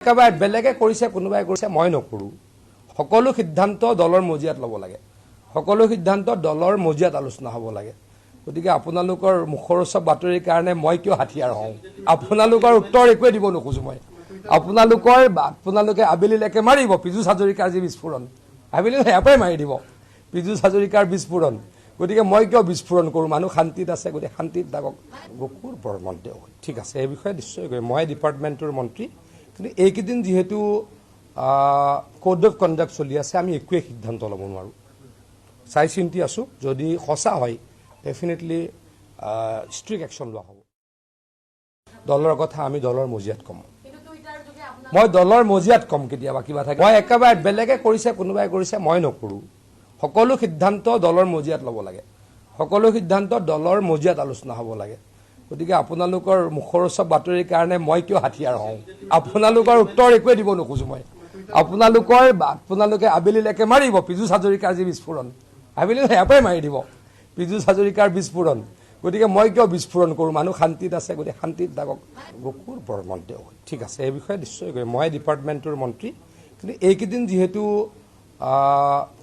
একেবাৰে বেলেগে কৰিছে কোনোবাই কৰিছে মই নকৰো সকলো সিদ্ধান্ত দলৰ মজিয়াত ল'ব লাগে সকলো সিদ্ধান্ত দলৰ মজিয়াত আলোচনা হ'ব লাগে গতিকে আপোনালোকৰ মুখৰচব বাতৰিৰ কাৰণে মই কিয় হাতিয়াৰ হওঁ আপোনালোকৰ উত্তৰ একোৱে দিব নোখোজো মই আপোনালোকে আবেলিলৈকে মাৰিব পিজু হাজৰিকাৰ যি বিস্ফোৰণ আবেলি এপাই মাৰি দিব পিজু হাজৰিকাৰ বিস্ফোৰণ গতিকে মই কিয় বিস্ফোৰণ কৰোঁ মানুহ শান্তিত আছে গতিকে শান্তিত থাকক গকুৰ বৰ্মনদেও ঠিক আছে এই বিষয়ে নিশ্চয় মই ডিপাৰ্টমেণ্টৰ মন্ত্ৰী কিন্তু এইকেইদিন যেহেতু কোড অফ কণ্ডাক্ট চলি আছে আমি একোৱে সিদ্ধান্ত ল'ব নোৱাৰোঁ চাই চিন্তি আছোঁ যদি সঁচা হয় ডেফিনেটলি ষ্ট্ৰিক্ট একশ্যন লোৱা হ'ব দলৰ কথা আমি দলৰ মজিয়াত ক'ম মই দলৰ মজিয়াত ক'ম কেতিয়াবা কিবা থাকে মই একেবাৰে বেলেগে কৰিছে কোনোবাই কৰিছে মই নকৰোঁ সকলো সিদ্ধান্ত দলৰ মজিয়াত ল'ব লাগে সকলো সিদ্ধান্ত দলৰ মজিয়াত আলোচনা হ'ব লাগে গতিকে আপোনালোকৰ মুখৰচব বাতৰিৰ কাৰণে মই কিয় হাতিয়াৰ হওঁ আপোনালোকৰ উত্তৰ একোৱে দিব নোখোজো মই আপোনালোকে আবেলিলৈকে মাৰিব পিজু হাজৰিকাৰ যি বিস্ফোৰণ আবেলি এপাই মাৰি দিব পিজু হাজৰিকাৰ বিস্ফোৰণ গতিকে মই কিয় বিস্ফোৰণ কৰোঁ মানুহ শান্তিত আছে গতিকে শান্তিত থাকক গকুৰ বৰ্মনদেও ঠিক আছে এই বিষয়ে নিশ্চয় মই ডিপাৰ্টমেণ্টৰ মন্ত্ৰী কিন্তু এইকেইদিন যেহেতু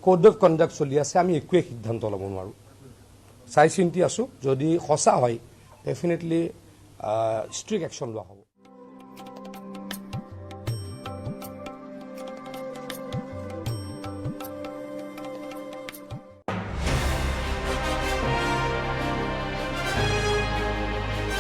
কোড অফ কণ্ডাক্ট চলি আছে আমি একোৱে সিদ্ধান্ত ল'ব নোৱাৰোঁ চাই চিন্তি আছোঁ যদি সঁচা হয় ডেফিনেটলি ষ্ট্ৰিক্ট একশ্যন লোৱা হ'ব